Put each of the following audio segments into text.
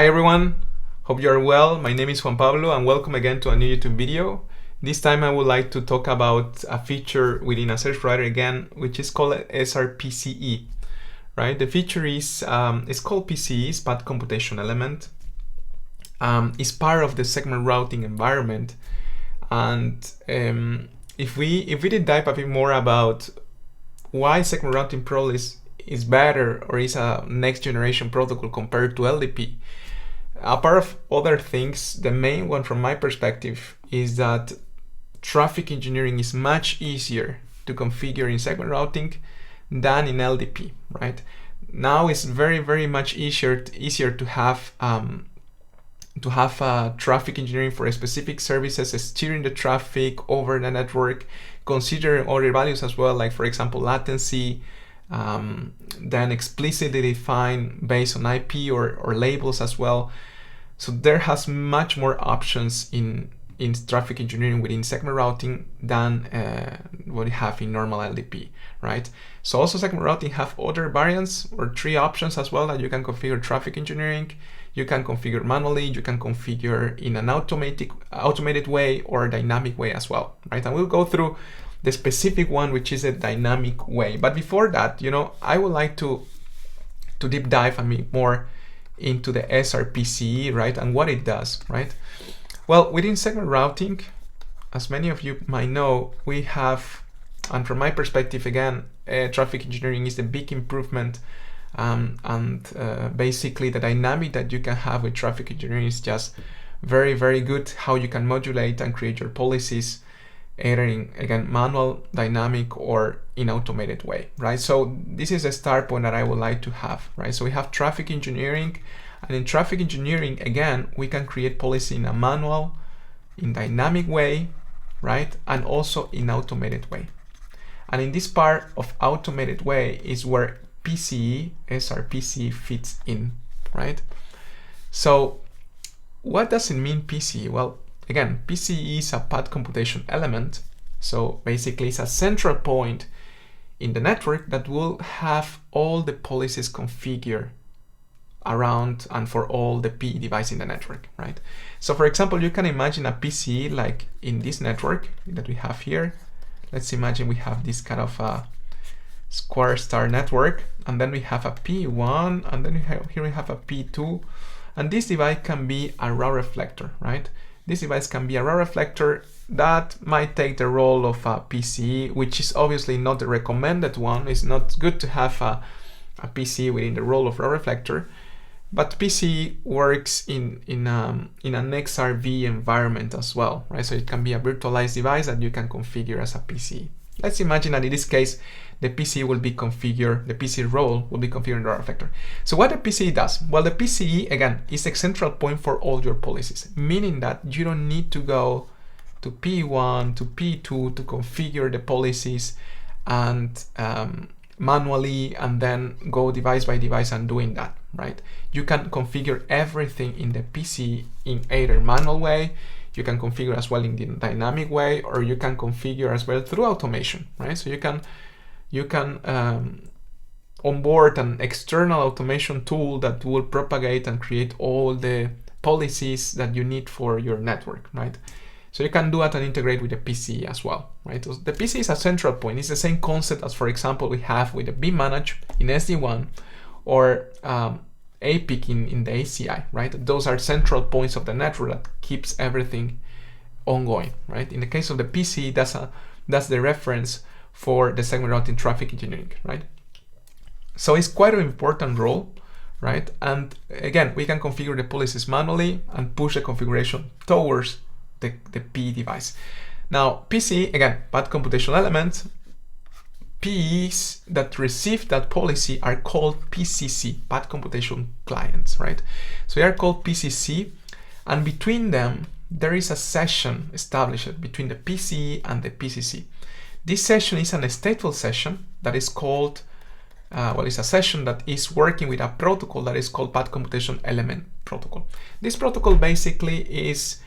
Hi everyone, hope you are well. My name is Juan Pablo and welcome again to a new YouTube video. This time I would like to talk about a feature within a search writer again, which is called SR-PCE. Right? The feature is it's called PCE, it's Path Computation Element. It's part of the segment routing environment, and if we did dive a bit more about why segment routing probably is better or is a next generation protocol compared to LDP. Apart of other things, the main one from my perspective is that traffic engineering is much easier to configure in segment routing than in LDP, right? Now it's very much easier to have traffic engineering for specific services, steering the traffic over the network, considering other values as well, like for example latency, then explicitly defined based on IP or labels as well. So there has much more options in traffic engineering within segment routing than what you have in normal LDP, right? So also segment routing have other variants or 3 options as well that you can configure traffic engineering. You can configure manually, you can configure in an automated way or dynamic way as well, right? And we'll go through the specific one, which is a dynamic way. But before that, I would like to deep dive a bit more into the SR-PCE, right? And what it does, right? Well, within segment routing, as many of you might know, we have, and from my perspective, again, traffic engineering is the big improvement. Basically the dynamic that you can have with traffic engineering is just very good, how you can modulate and create your policies either in, again, manual, dynamic, or in automated way, right? So this is a start point that I would like to have, right? So we have traffic engineering, and in traffic engineering, again, we can create policy in a manual, in dynamic way, right? And also in automated way. And in this part of automated way is where PCE, SR-PCE fits in, right? So what does it mean, PCE? Well, again, PCE is a path computation element. So basically it's a central point in the network that will have all the policies configured around and for all the PE devices in the network, right? So for example, you can imagine a PCE like in this network that we have here. Let's imagine we have this kind of a square star network, and then we have a P1, and then here we have a P2, and this device can be a raw reflector, right? This device can be a raw reflector that might take the role of a PCE, which is obviously not the recommended one. It's not good to have a PCE within the role of raw reflector, but PCE works in an XRV environment as well, right? So it can be a virtualized device that you can configure as a PCE. Let's imagine that in this case, the PCE will be configured, the PCE role will be configured in the raw reflector. So what the PCE does? Well, the PCE, again, is a central point for all your policies, meaning that you don't need to go to P1, to P2 to configure the policies and manually, and then go device by device and doing that, right? You can configure everything in the PCE in either manual way, you can configure as well in the dynamic way, or you can configure as well through automation, right? So you can onboard an external automation tool that will propagate and create all the policies that you need for your network, right? So you can do that and integrate with the PCE as well, right? So the PCE is a central point. It's the same concept as, for example, we have with the vManage in SD-WAN or APIC in the ACI, right? Those are central points of the network that keeps everything ongoing, right? In the case of the PCE, that's the reference for the segment routing traffic engineering, right? So it's quite an important role, right? And again, we can configure the policies manually and push the configuration towards the PE device. Now, PCE, again, path computation element, PEs that receive that policy are called PCC, path computation clients, right? So they are called PCC, and between them, there is a session established between the PCE and the PCC. This session is an stateful session that is called, it's a session that is working with a protocol that is called path computation element protocol. This protocol basically is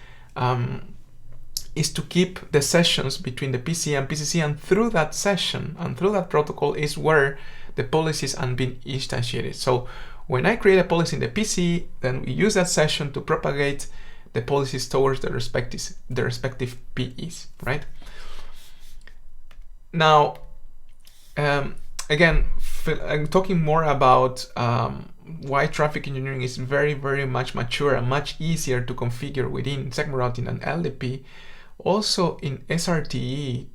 to keep the sessions between the PCE and PCC, and through that session and through that protocol is where the policies are being instantiated. So When I create a policy in the PCE, then we use that session to propagate the policies towards the respective PEs, right? Now, again, I'm talking more about why traffic engineering is very, very much mature and much easier to configure within segment routing and LDP. Also in SR-TE,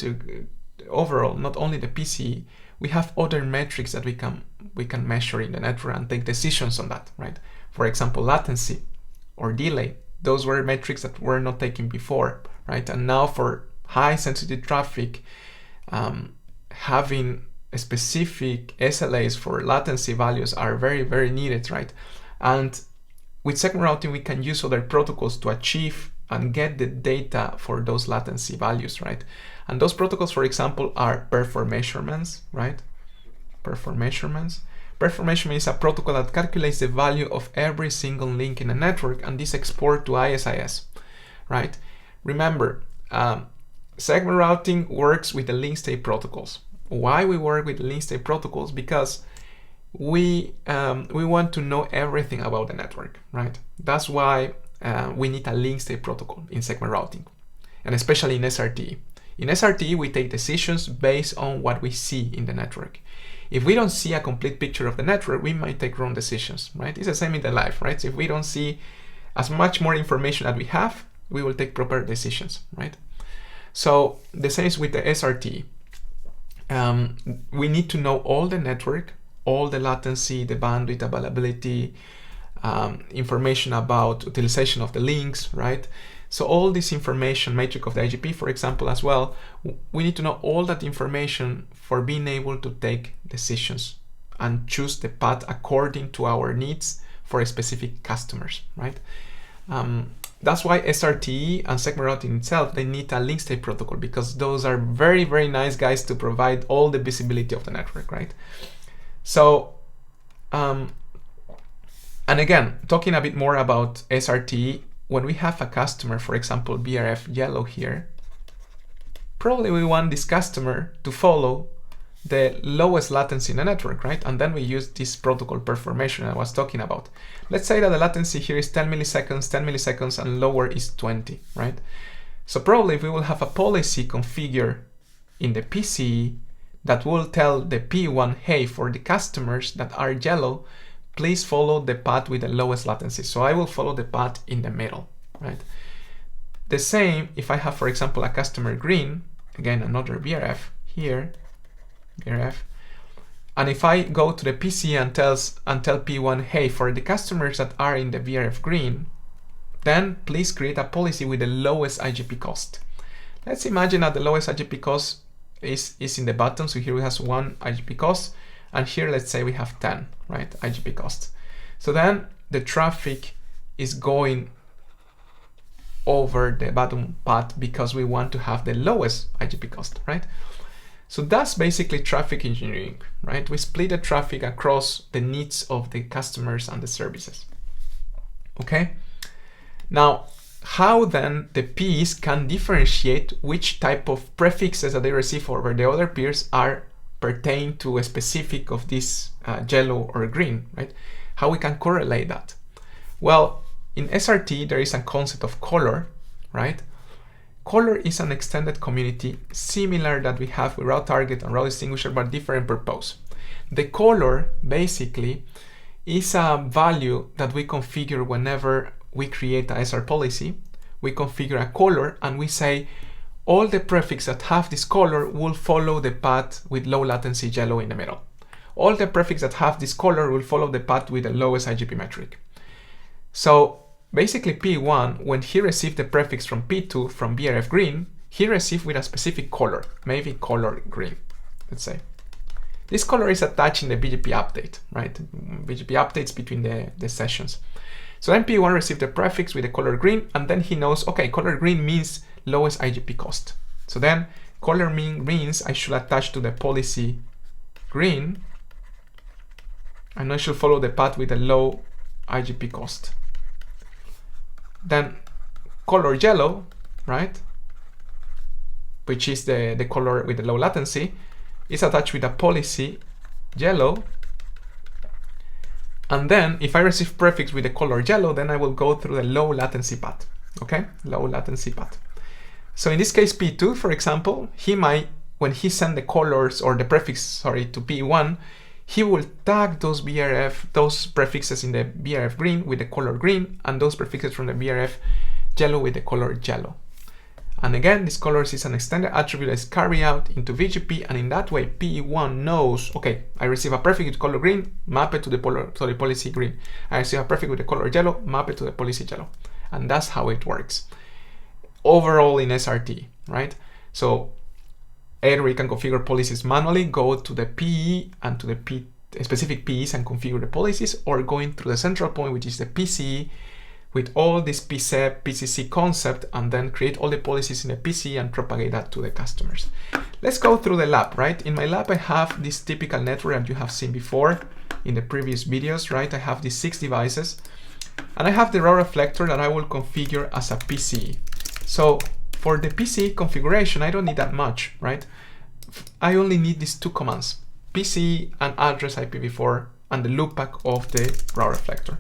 overall, not only the PCE, we have other metrics that we can measure in the network and take decisions on that, right? For example, latency or delay. Those were metrics that were not taken before, right? And now for high sensitivity traffic, having specific SLAs for latency values are very, very needed, right? And with segment routing, we can use other protocols to achieve and get the data for those latency values, right? And those protocols, for example, are perform measurements, right? Perform measurements. Perform measurement is a protocol that calculates the value of every single link in a network, and this export to ISIS, right? Remember, segment routing works with the link state protocols. Why we work with the link state protocols? Because we want to know everything about the network, right? That's why we need a link state protocol in segment routing, and especially in SR-TE. In SR-TE, we take decisions based on what we see in the network. If we don't see a complete picture of the network, we might take wrong decisions, right? It's the same in the life, right? So if we don't see as much more information that we have, we will take proper decisions, right? So the same is with the SR-TE. We need to know all the network, all the latency, the bandwidth availability, information about utilization of the links, right? So all this information, metric of the IGP, for example, as well, we need to know all that information for being able to take decisions and choose the path according to our needs for specific customers, right? That's why SR-TE and segment routing itself, they need a link state protocol, because those are very, very nice guys to provide all the visibility of the network, right? So, and again, talking a bit more about SR-TE, when we have a customer, for example, BRF yellow here, probably we want this customer to follow the lowest latency in the network, right? And then we use this protocol performation I was talking about. Let's say that the latency here is 10 milliseconds, and lower is 20, right? So probably we will have a policy configured in the PCE that will tell the P1, hey, for the customers that are yellow, please follow the path with the lowest latency. So I will follow the path in the middle, right? The same if I have, for example, a customer green, again, another BRF here, BRF, and if I go to the PCE and tell P1, hey, for the customers that are in the BRF green, then please create a policy with the lowest IGP cost. Let's imagine that the lowest IGP cost is in the bottom. So here we have 1 IGP cost, and here let's say we have 10, right, IGP cost. So then the traffic is going over the bottom path because we want to have the lowest IGP cost, right? So that's basically traffic engineering, right? We split the traffic across the needs of the customers and the services. Okay. Now, how then the Ps can differentiate which type of prefixes that they receive over the other peers are pertain to a specific of this yellow or green, right? How we can correlate that? Well, in SR-TE, there is a concept of color, right? Color is an extended community similar that we have with route target and route distinguisher, but different purpose. The color basically is a value that we configure whenever we create a SR policy. We configure a color and we say all the prefixes that have this color will follow the path with low latency yellow in the middle. All the prefixes that have this color will follow the path with the lowest IGP metric. So basically P1, when he received the prefix from P2 from BRF green, he received with a specific color, maybe color green, let's say. This color is attached in the BGP update, right? BGP updates between the sessions. So then P1 received the prefix with the color green, and then he knows, okay, color green means lowest IGP cost. So then color means I should attach to the policy green, and I should follow the path with a low IGP cost. Then color yellow, right, which is the color with the low latency, is attached with a policy yellow, And then if I receive prefix with the color yellow, then I will go through the low latency path, okay? Low latency path. So in this case, P2, for example, he might, when he send the colors or the prefix, sorry, to P1, he will tag those those prefixes in the BRF green with the color green, and those prefixes from the BRF yellow with the color yellow. And again, this colors is an extended attribute that is carried out into VGP, and in that way, P1 knows, okay, I receive a prefix with color green, map it to the policy green. I receive a prefix with the color yellow, map it to the policy yellow. And that's how it works overall in SRT, right? So either we can configure policies manually, go to the PE and to the specific PEs and configure the policies, or going through the central point, which is the PCE, with all this PCEP, PCC concept, and then create all the policies in the PCE and propagate that to the customers. Let's go through the lab, right? In my lab, I have this typical network that you have seen before in the previous videos, right? I have these 6 devices, and I have the raw reflector that I will configure as a PCE. So for the PCE configuration, I don't need that much, right? I only need these 2 commands, PCE and address IPv4 and the loopback of the raw reflector.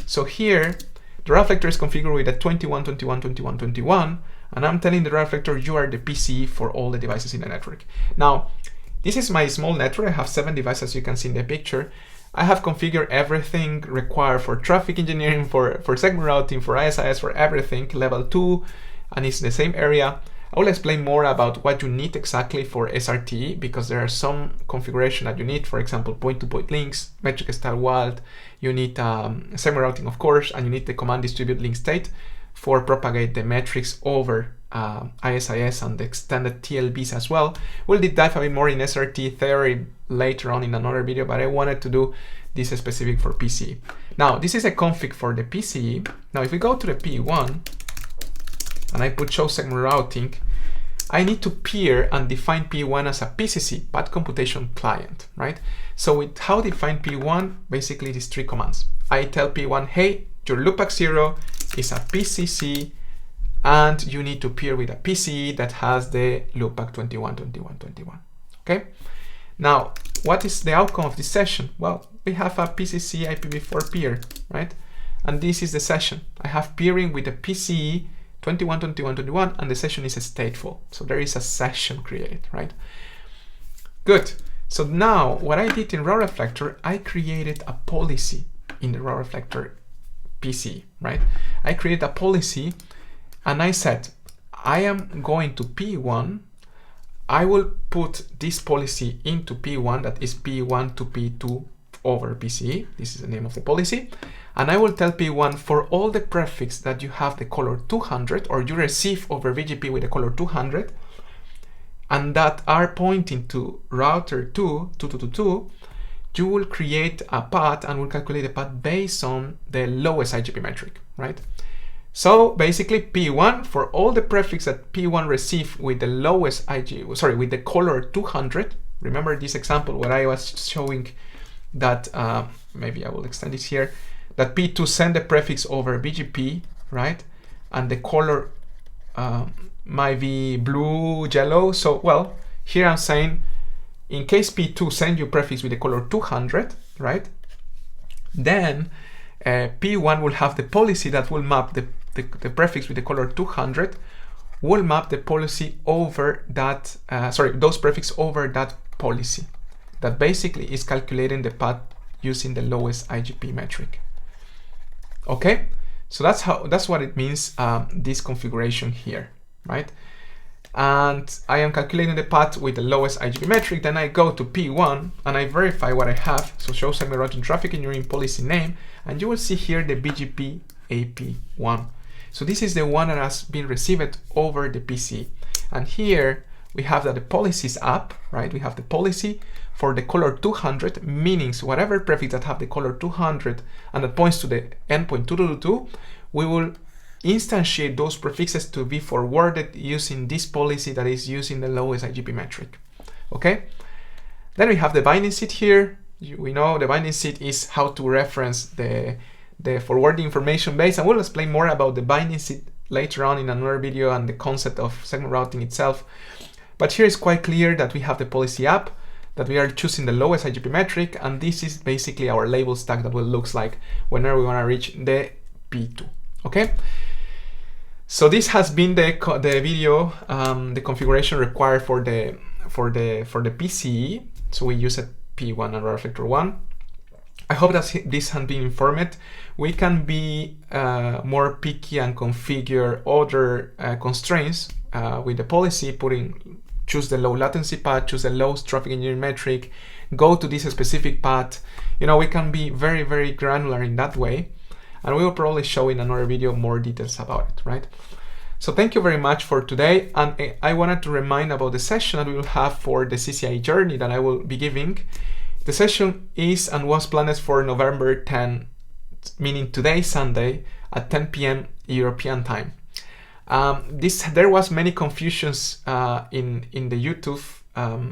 So here, the raw reflector is configured with a 21.21.21.21, and I'm telling the raw reflector you are the PCE for all the devices in the network. Now, this is my small network. I have 7 devices, you can see in the picture. I have configured everything required for traffic engineering, for segment routing, for ISIS, for everything, level 2, and it's the same area. I will explain more about what you need exactly for SRT, because there are some configuration that you need, for example, point-to-point links, metric style WALT, you need segment routing, of course, and you need the command distribute link state for propagate the metrics over ISIS and the extended TLBs as well. We'll deep dive a bit more in SRT theory later on in another video, but I wanted to do this specific for PCE. Now, this is a config for the PCE. Now, if we go to the P1, and I put show segment routing, I need to peer and define P1 as a PCC, path computation client, right? So with how define P1, basically these 3 commands. I tell P1, hey, your loopback 0 is a PCC, and you need to peer with a PCE that has the loopback 21.21.21, okay? Now, what is the outcome of this session? Well, we have a PCC IPv4 peer, right? And this is the session. I have peering with the PCE 21.21.21, and the session is stateful. So there is a session created, right? Good. So now what I did in raw reflector, I created a policy in the raw reflector PCE, right? I created a policy and I said, I am going to P1. I will put this policy into P1, that is P1 to P2 over PCE. This is the name of the policy. And I will tell P1 for all the prefix that you have the color 200, or you receive over VGP with the color 200, and that are pointing to router 2222, you will create a path and will calculate the path based on the lowest IGP metric, right? So basically P1 for all the prefix that P1 receive with the lowest with the color 200. Remember this example where I was showing that, maybe I will extend this here, that P2 send the prefix over BGP, right? And the color might be blue, yellow. So, well, here I'm saying, in case P2 send you prefix with the color 200, right? Then P1 will have the policy that will map the prefix with the color 200, will map the policy over that, those prefix over that policy. That basically is calculating the path using the lowest IGP metric. Okay, so that's what it means, this configuration here, right? And I am calculating the path with the lowest IGP metric. Then I go to P1 and I verify what I have. So show segment routing traffic engineering policy name, and you will see here the BGP AP1. So this is the one that has been received over the PC. And here we have that the policy is up, right? We have the policy for the color 200, meaning whatever prefix that have the color 200 and that points to the endpoint 222, we will instantiate those prefixes to be forwarded using this policy that is using the lowest IGP metric. Okay, then we have the binding seed here. We know the binding seed is how to reference the forwarding information base, and we'll explain more about the binding seed later on in another video and the concept of segment routing itself. But here it's quite clear that we have the policy up. that we are choosing the lowest IGP metric, and this is basically our label stack that will looks like whenever we want to reach the P2. Okay. So this has been the video, the configuration required for the PCE. So we use a P1 and reflector 1. I hope that this has been informed. We can be more picky and configure other constraints with the policy, choose the low latency path, choose the lowest traffic engineering metric, go to this specific path. You know, we can be very, very granular in that way. And we will probably show in another video more details about it, right? So thank you very much for today. And I wanted to remind about the session that we will have for the CCIE journey that I will be giving. The session is and was planned for November 10, meaning today, Sunday, at 10 p.m. European time. There was many confusions in the YouTube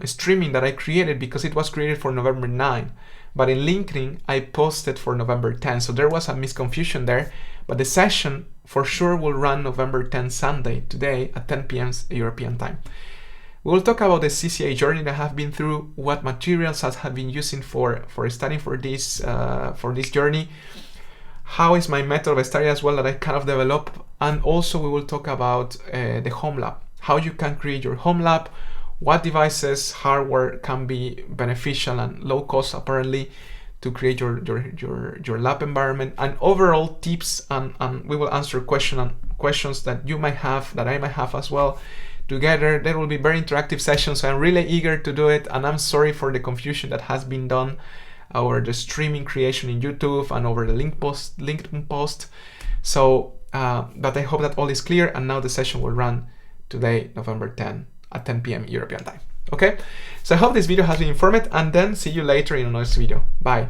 streaming that I created because it was created for November 9. But in LinkedIn, I posted for November 10. So there was a misconfusion there. But the session for sure will run November 10, Sunday, today at 10 p.m. European time. We will talk about the CCIE journey that I have been through, what materials I have been using for studying for this journey, how is my method of study as well that I kind of develop, and also we will talk about the home lab, how you can create your home lab, what devices, hardware can be beneficial and low cost apparently to create your lab environment, and overall tips, and we will answer questions that you might have, that I might have as well. Together, there will be very interactive sessions, so I'm really eager to do it, and I'm sorry for the confusion that has been done over the streaming creation in YouTube and over the LinkedIn post. So, but I hope that all is clear, and now the session will run today, November 10 at 10 p.m. European time. Okay, so I hope this video has been informative, and then see you later in another video. Bye.